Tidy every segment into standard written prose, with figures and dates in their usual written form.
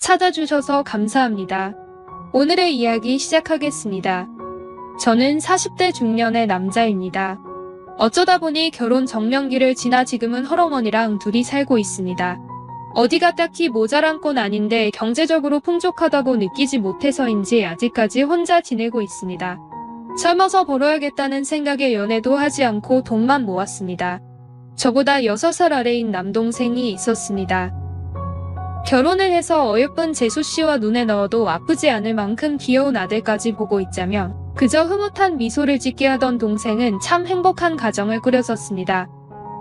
찾아주셔서 감사합니다. 오늘의 이야기 시작하겠습니다. 저는 40대 중년의 남자입니다. 어쩌다 보니 결혼 정년기를 지나 지금은 헐어머니랑 둘이 살고 있습니다. 어디가 딱히 모자란 건 아닌데 경제적으로 풍족하다고 느끼지 못해서인지 아직까지 혼자 지내고 있습니다. 젊어서 벌어야겠다는 생각에 연애도 하지 않고 돈만 모았습니다. 저보다 6살 아래인 남동생이 있었습니다. 결혼을 해서 어여쁜 재수씨와 눈에 넣어도 아프지 않을 만큼 귀여운 아들까지 보고 있자면 그저 흐뭇한 미소를 짓게 하던 동생은 참 행복한 가정을 꾸렸었습니다.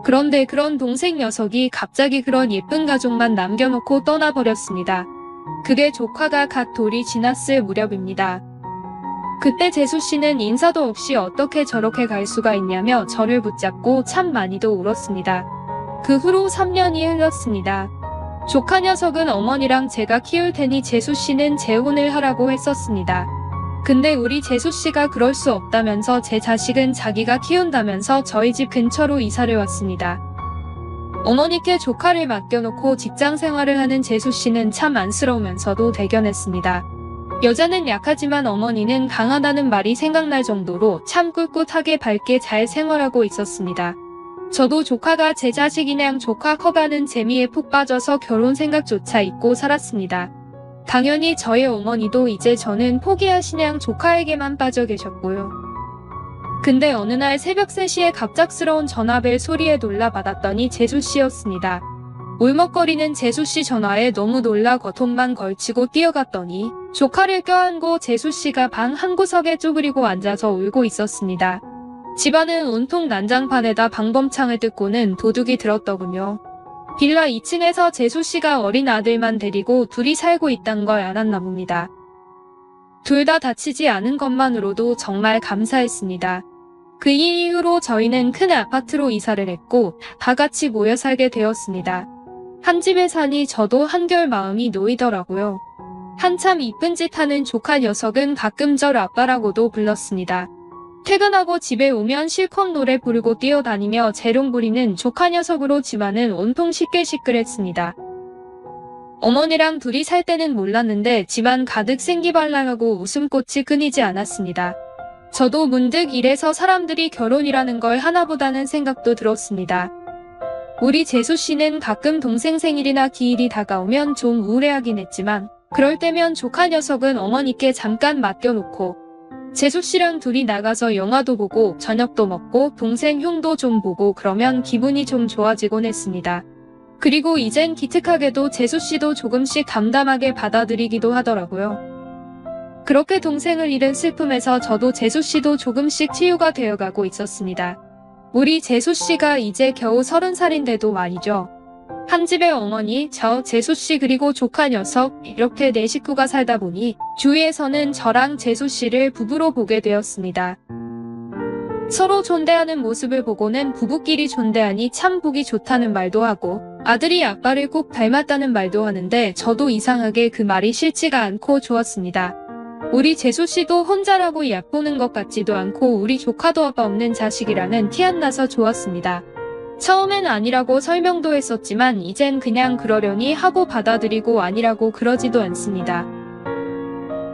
그런데 그런 동생 녀석이 갑자기 그런 예쁜 가족만 남겨놓고 떠나버렸습니다. 그게 조카가 갓 돌이 지났을 무렵입니다. 그때 재수씨는 인사도 없이 어떻게 저렇게 갈 수가 있냐며 저를 붙잡고 참 많이도 울었습니다. 그 후로 3년이 흘렀습니다. 조카 녀석은 어머니랑 제가 키울 테니 재수씨는 재혼을 하라고 했었습니다. 근데 우리 재수씨가 그럴 수 없다면서 제 자식은 자기가 키운다면서 저희 집 근처로 이사를 왔습니다. 어머니께 조카를 맡겨놓고 직장 생활을 하는 재수씨는 참 안쓰러우면서도 대견했습니다. 여자는 약하지만 어머니는 강하다는 말이 생각날 정도로 참 꿋꿋하게 밝게 잘 생활하고 있었습니다. 저도 조카가 제 자식이냥 조카 커가는 재미에 푹 빠져서 결혼 생각조차 잊고 살았습니다. 당연히 저의 어머니도 이제 저는 포기하시냥 조카에게만 빠져 계셨고요. 근데 어느 날 새벽 3시에 갑작스러운 전화벨 소리에 놀라 받았더니 재수씨였습니다. 울먹거리는 재수씨 전화에 너무 놀라 거통만 걸치고 뛰어갔더니 조카를 껴안고 재수씨가 방 한 구석에 쪼그리고 앉아서 울고 있었습니다. 집안은 온통 난장판에다 방범창을 뜯고는 도둑이 들었더군요. 빌라 2층에서 재수씨가 어린 아들만 데리고 둘이 살고 있단 걸 알았나 봅니다. 둘 다 다치지 않은 것만으로도 정말 감사했습니다. 그 이후로 저희는 큰 아파트로 이사를 했고 다 같이 모여 살게 되었습니다. 한 집에 사니 저도 한결 마음이 놓이더라고요. 한참 이쁜 짓 하는 조카 녀석은 가끔 절 아빠라고도 불렀습니다. 퇴근하고 집에 오면 실컷 노래 부르고 뛰어다니며 재롱 부리는 조카 녀석으로 집안은 온통 시끌시끌했습니다. 어머니랑 둘이 살 때는 몰랐는데 집안 가득 생기발랄하고 웃음꽃이 끊이지 않았습니다. 저도 문득 이래서 사람들이 결혼이라는 걸 하나보다는 생각도 들었습니다. 우리 재수씨는 가끔 동생 생일이나 기일이 다가오면 좀 우울해하긴 했지만 그럴 때면 조카 녀석은 어머니께 잠깐 맡겨놓고 재수씨랑 둘이 나가서 영화도 보고 저녁도 먹고 동생 흉도 좀 보고 그러면 기분이 좀 좋아지곤 했습니다. 그리고 이젠 기특하게도 재수씨도 조금씩 담담하게 받아들이기도 하더라고요. 그렇게 동생을 잃은 슬픔에서 저도 재수씨도 조금씩 치유가 되어가고 있었습니다. 우리 재수씨가 이제 겨우 30살인데도 말이죠. 한 집에 어머니, 저, 재수씨 그리고 조카 녀석 이렇게 4식구가 살다 보니 주위에서는 저랑 재수씨를 부부로 보게 되었습니다. 서로 존대하는 모습을 보고는 부부끼리 존대하니 참 보기 좋다는 말도 하고 아들이 아빠를 꼭 닮았다는 말도 하는데 저도 이상하게 그 말이 싫지가 않고 좋았습니다. 우리 재수씨도 혼자라고 얕보는 것 같지도 않고 우리 조카도 아빠 없는 자식이라는 티 안 나서 좋았습니다. 처음엔 아니라고 설명도 했었지만 이젠 그냥 그러려니 하고 받아들이고 아니라고 그러지도 않습니다.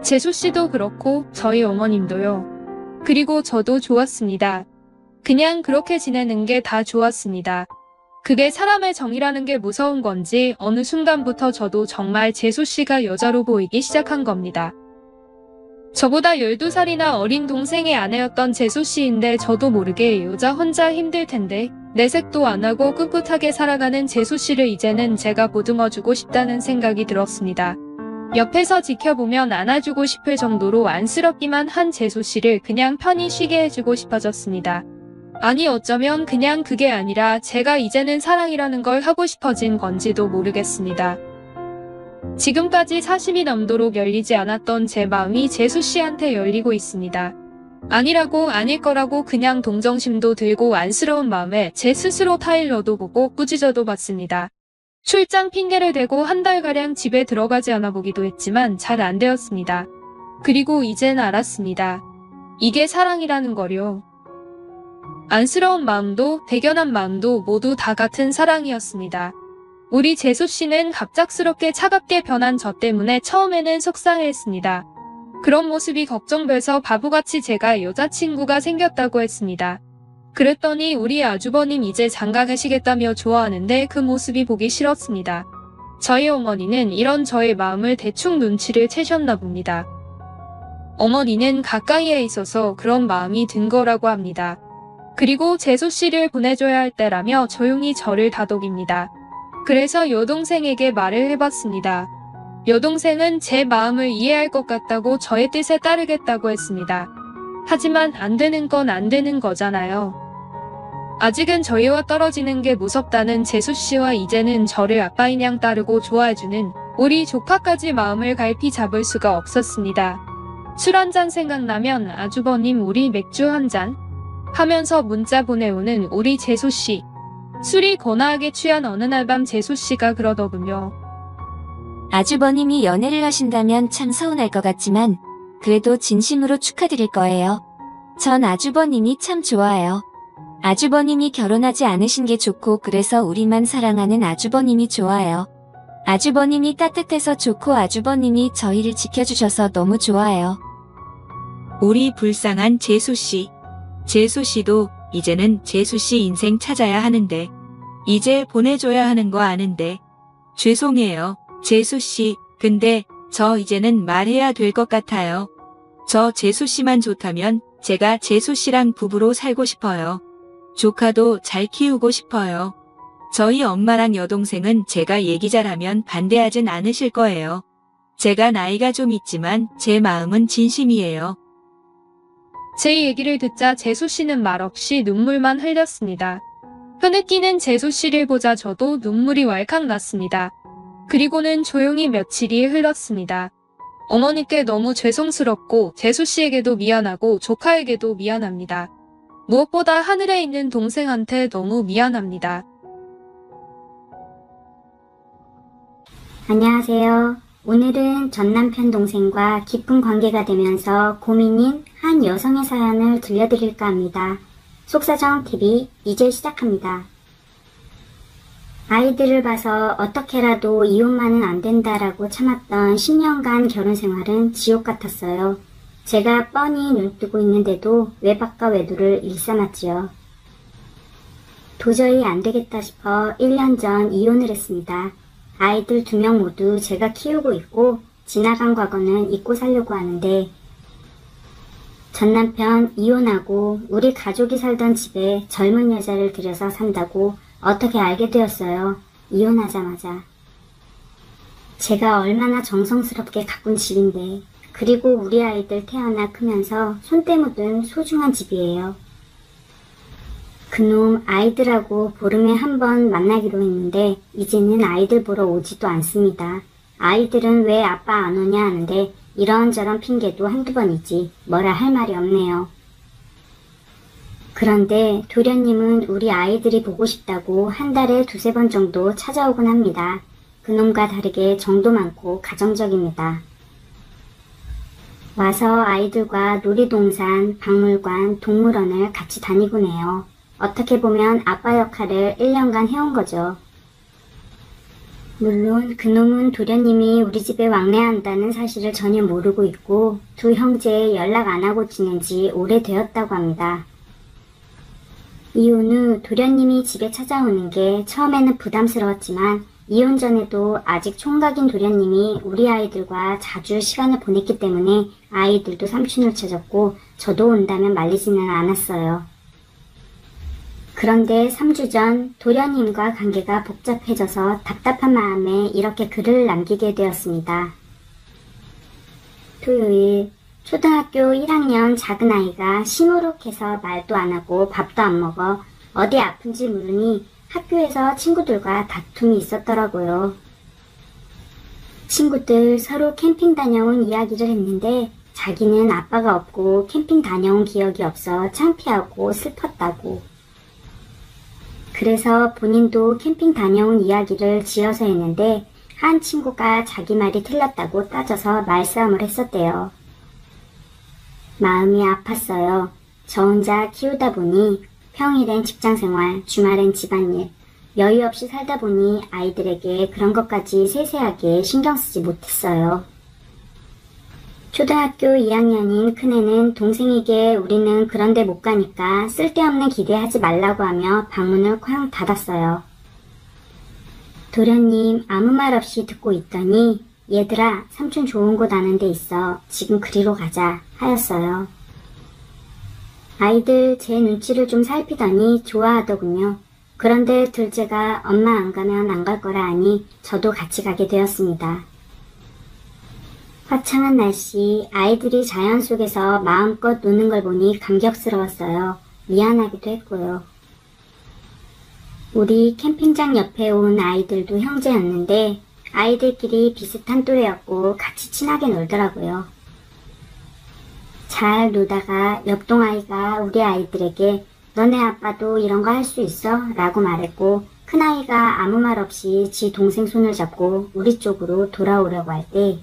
재수씨도 그렇고 저희 어머님도요. 그리고 저도 좋았습니다. 그냥 그렇게 지내는 게 다 좋았습니다. 그게 사람의 정이라는 게 무서운 건지 어느 순간부터 저도 정말 재수씨가 여자로 보이기 시작한 겁니다. 저보다 12살이나 어린 동생의 아내였던 재수씨인데 저도 모르게 여자 혼자 힘들 텐데 내색도 안 하고 꿋꿋하게 살아가는 재수씨를 이제는 제가 보듬어주고 싶다는 생각이 들었습니다. 옆에서 지켜보면 안아주고 싶을 정도로 안쓰럽기만 한 재수씨를 그냥 편히 쉬게 해주고 싶어졌습니다. 아니 어쩌면 그냥 그게 아니라 제가 이제는 사랑이라는 걸 하고 싶어진 건지도 모르겠습니다. 지금까지 40이 넘도록 열리지 않았던 제 마음이 재수씨한테 열리고 있습니다. 아니라고 아닐 거라고 그냥 동정심도 들고 안쓰러운 마음에 제 스스로 타일러도 보고 꾸짖어도 봤습니다. 출장 핑계를 대고 한 달가량 집에 들어가지 않아 보기도 했지만 잘 안 되었습니다. 그리고 이젠 알았습니다. 이게 사랑이라는 거요. 안쓰러운 마음도 대견한 마음도 모두 다 같은 사랑이었습니다. 우리 재수 씨는 갑작스럽게 차갑게 변한 저 때문에 처음에는 속상해했습니다. 그런 모습이 걱정돼서 바보같이 제가 여자친구가 생겼다고 했습니다. 그랬더니 우리 아주버님 이제 장가 가시겠다며 좋아하는데 그 모습이 보기 싫었습니다. 저희 어머니는 이런 저의 마음을 대충 눈치를 채셨나 봅니다. 어머니는 가까이에 있어서 그런 마음이 든 거라고 합니다. 그리고 재수 씨를 보내줘야 할 때라며 조용히 저를 다독입니다. 그래서 여동생에게 말을 해봤습니다. 여동생은 제 마음을 이해할 것 같다고 저의 뜻에 따르겠다고 했습니다. 하지만 안 되는 건 안 되는 거잖아요. 아직은 저희와 떨어지는 게 무섭다는 재수 씨와 이제는 저를 아빠인 양 따르고 좋아해주는 우리 조카까지 마음을 갈피 잡을 수가 없었습니다. 술 한 잔 생각나면 아주버님 우리 맥주 한 잔? 하면서 문자 보내오는 우리 재수 씨. 술이 거나하게 취한 어느 날 밤 재수 씨가 그러더군요. 아주버님이 연애를 하신다면 참 서운할 것 같지만 그래도 진심으로 축하드릴 거예요. 전 아주버님이 참 좋아요. 아주버님이 결혼하지 않으신 게 좋고 그래서 우리만 사랑하는 아주버님이 좋아요. 아주버님이 따뜻해서 좋고 아주버님이 저희를 지켜주셔서 너무 좋아요. 우리 불쌍한 재수씨. 재수씨도 이제는 재수씨 인생 찾아야 하는데 이제 보내줘야 하는 거 아는데 죄송해요. 재수씨, 근데 저 이제는 말해야 될 것 같아요. 저 재수씨만 좋다면 제가 재수씨랑 부부로 살고 싶어요. 조카도 잘 키우고 싶어요. 저희 엄마랑 여동생은 제가 얘기 잘하면 반대하진 않으실 거예요. 제가 나이가 좀 있지만 제 마음은 진심이에요. 제 얘기를 듣자 재수 씨는 말없이 눈물만 흘렸습니다. 흐느끼는 재수 씨를 보자 저도 눈물이 왈칵 났습니다. 그리고는 조용히 며칠이 흘렀습니다. 어머니께 너무 죄송스럽고 재수 씨에게도 미안하고 조카에게도 미안합니다. 무엇보다 하늘에 있는 동생한테 너무 미안합니다. 안녕하세요. 오늘은 전 남편 동생과 깊은 관계가 되면서 고민인 한 여성의 사연을 들려드릴까 합니다. 속사정TV 이제 시작합니다. 아이들을 봐서 어떻게라도 이혼만은 안 된다라고 참았던 10년간 결혼 생활은 지옥 같았어요. 제가 뻔히 눈뜨고 있는데도 외박과 외도를 일삼았지요. 도저히 안 되겠다 싶어 1년 전 이혼을 했습니다. 아이들 2명 모두 제가 키우고 있고 지나간 과거는 잊고 살려고 하는데 전 남편 이혼하고 우리 가족이 살던 집에 젊은 여자를 들여서 산다고 어떻게 알게 되었어요. 이혼하자마자. 제가 얼마나 정성스럽게 가꾼 집인데 그리고 우리 아이들 태어나 크면서 손때 묻은 소중한 집이에요. 그놈 아이들하고 보름에 한 번 만나기로 했는데 이제는 아이들 보러 오지도 않습니다. 아이들은 왜 아빠 안 오냐 하는데 이런저런 핑계도 한두 번이지 뭐라 할 말이 없네요. 그런데 도련님은 우리 아이들이 보고 싶다고 한 달에 2-3번 정도 찾아오곤 합니다. 그놈과 다르게 정도 많고 가정적입니다. 와서 아이들과 놀이동산, 박물관, 동물원을 같이 다니곤 해요. 어떻게 보면 아빠 역할을 1년간 해온 거죠. 물론 그놈은 도련님이 우리 집에 왕래한다는 사실을 전혀 모르고 있고 두 형제 연락 안 하고 지낸 지 오래되었다고 합니다. 이혼 후 도련님이 집에 찾아오는 게 처음에는 부담스러웠지만 이혼 전에도 아직 총각인 도련님이 우리 아이들과 자주 시간을 보냈기 때문에 아이들도 삼촌을 찾았고 저도 온다면 말리지는 않았어요. 그런데 3주 전 도련님과 관계가 복잡해져서 답답한 마음에 이렇게 글을 남기게 되었습니다. 토요일, 초등학교 1학년 작은 아이가 시무룩해서 말도 안 하고 밥도 안 먹어 어디 아픈지 물으니 학교에서 친구들과 다툼이 있었더라고요. 친구들 서로 캠핑 다녀온 이야기를 했는데 자기는 아빠가 없고 캠핑 다녀온 기억이 없어 창피하고 슬펐다고. 그래서 본인도 캠핑 다녀온 이야기를 지어서 했는데 한 친구가 자기 말이 틀렸다고 따져서 말싸움을 했었대요. 마음이 아팠어요. 저 혼자 키우다 보니 평일엔 직장생활, 주말엔 집안일, 여유 없이 살다 보니 아이들에게 그런 것까지 세세하게 신경 쓰지 못했어요. 초등학교 2학년인 큰애는 동생에게 우리는 그런데 못 가니까 쓸데없는 기대하지 말라고 하며 방문을 쾅 닫았어요. 도련님 아무 말 없이 듣고 있더니 얘들아 삼촌 좋은 곳 아는 데 있어. 지금 그리로 가자 하였어요. 아이들 제 눈치를 좀 살피더니 좋아하더군요. 그런데 둘째가 엄마 안 가면 안 갈 거라 하니 저도 같이 가게 되었습니다. 화창한 날씨, 아이들이 자연 속에서 마음껏 노는 걸 보니 감격스러웠어요. 미안하기도 했고요. 우리 캠핑장 옆에 온 아이들도 형제였는데 아이들끼리 비슷한 또래였고 같이 친하게 놀더라고요. 잘 놀다가 옆동 아이가 우리 아이들에게 너네 아빠도 이런 거 할 수 있어? 라고 말했고 큰아이가 아무 말 없이 지 동생 손을 잡고 우리 쪽으로 돌아오려고 할 때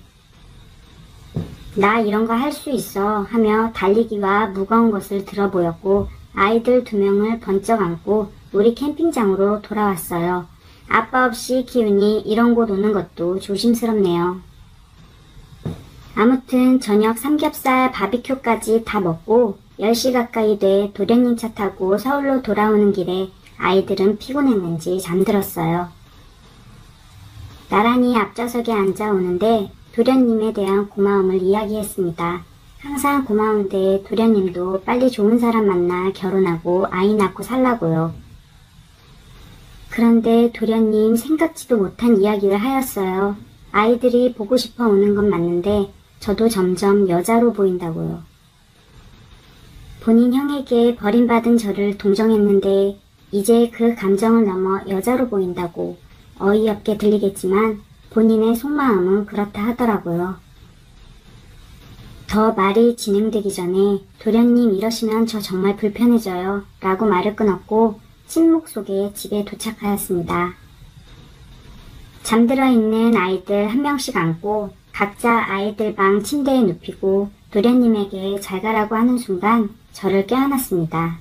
나 이런 거 할 수 있어 하며 달리기와 무거운 것을 들어 보였고 아이들 2명을 번쩍 안고 우리 캠핑장으로 돌아왔어요. 아빠 없이 키우니 이런 곳 오는 것도 조심스럽네요. 아무튼 저녁 삼겹살 바비큐까지 다 먹고 10시 가까이 돼 도련님 차 타고 서울로 돌아오는 길에 아이들은 피곤했는지 잠들었어요. 나란히 앞좌석에 앉아 오는데 도련님에 대한 고마움을 이야기했습니다. 항상 고마운데 도련님도 빨리 좋은 사람 만나 결혼하고 아이 낳고 살라고요. 그런데 도련님 생각지도 못한 이야기를 하였어요. 아이들이 보고 싶어 오는 건 맞는데 저도 점점 여자로 보인다고요. 본인 형에게 버림받은 저를 동정했는데 이제 그 감정을 넘어 여자로 보인다고 어이없게 들리겠지만 본인의 속마음은 그렇다 하더라고요. 더 말이 진행되기 전에 도련님 이러시면 저 정말 불편해져요 라고 말을 끊었고 침묵 속에 집에 도착하였습니다. 잠들어 있는 아이들 한 명씩 안고 각자 아이들 방 침대에 눕히고 도련님에게 잘 가라고 하는 순간 저를 깨어났습니다.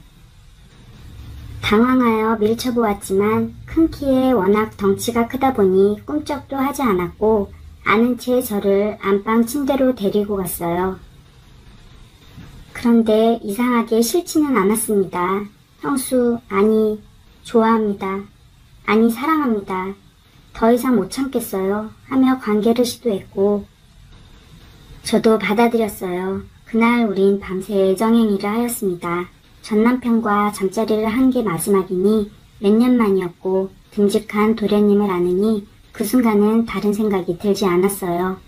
당황하여 밀쳐보았지만 큰 키에 워낙 덩치가 크다 보니 꿈쩍도 하지 않았고 아는 채 저를 안방 침대로 데리고 갔어요. 그런데 이상하게 싫지는 않았습니다. 형수, 아니, 좋아합니다. 아니, 사랑합니다. 더 이상 못 참겠어요. 하며 관계를 시도했고 저도 받아들였어요. 그날 우린 밤새 애정행위를 하였습니다. 전 남편과 잠자리를 한 게 마지막이니 몇 년 만이었고 듬직한 도련님을 아느니 그 순간은 다른 생각이 들지 않았어요.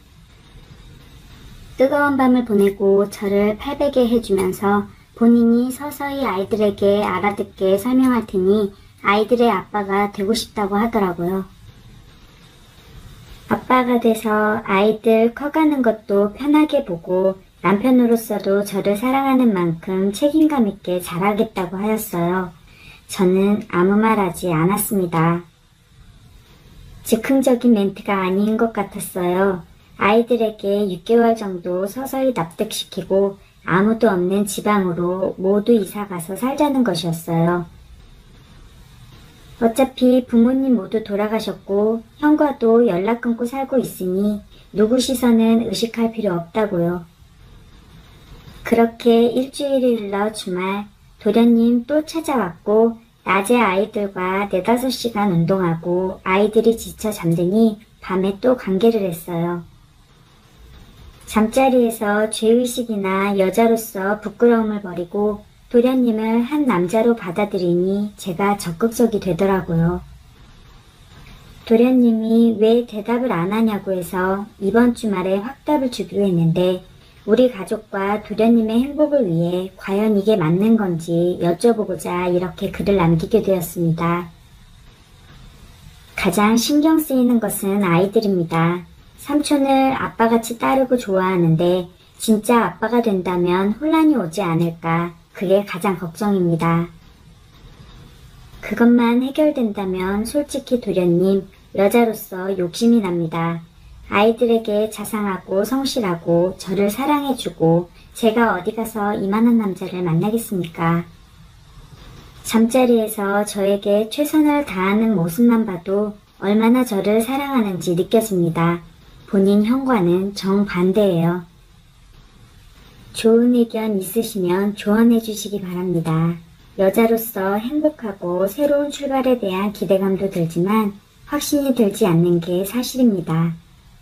뜨거운 밤을 보내고 저를 팔베개 해주면서 본인이 서서히 아이들에게 알아듣게 설명할 테니 아이들의 아빠가 되고 싶다고 하더라고요. 아빠가 돼서 아이들 커가는 것도 편하게 보고 남편으로서도 저를 사랑하는 만큼 책임감 있게 잘하겠다고 하였어요. 저는 아무 말 하지 않았습니다. 즉흥적인 멘트가 아닌 것 같았어요. 아이들에게 6개월 정도 서서히 납득시키고 아무도 없는 지방으로 모두 이사가서 살자는 것이었어요. 어차피 부모님 모두 돌아가셨고 형과도 연락 끊고 살고 있으니 누구 시선은 의식할 필요 없다고요. 그렇게 일주일이 흘러 주말 도련님 또 찾아왔고 낮에 아이들과 4-5시간 운동하고 아이들이 지쳐 잠드니 밤에 또 관계를 했어요. 잠자리에서 죄의식이나 여자로서 부끄러움을 버리고 도련님을 한 남자로 받아들이니 제가 적극적이 되더라고요. 도련님이 왜 대답을 안 하냐고 해서 이번 주말에 확답을 주기로 했는데 우리 가족과 도련님의 행복을 위해 과연 이게 맞는 건지 여쭤보고자 이렇게 글을 남기게 되었습니다. 가장 신경 쓰이는 것은 아이들입니다. 삼촌을 아빠같이 따르고 좋아하는데 진짜 아빠가 된다면 혼란이 오지 않을까, 그게 가장 걱정입니다. 그것만 해결된다면 솔직히 도련님, 여자로서 욕심이 납니다. 아이들에게 자상하고 성실하고 저를 사랑해주고 제가 어디 가서 이만한 남자를 만나겠습니까? 잠자리에서 저에게 최선을 다하는 모습만 봐도 얼마나 저를 사랑하는지 느껴집니다. 본인 형과는 정반대예요. 좋은 의견 있으시면 조언해 주시기 바랍니다. 여자로서 행복하고 새로운 출발에 대한 기대감도 들지만 확신이 들지 않는 게 사실입니다.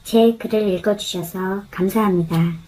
제 글을 읽어주셔서 감사합니다.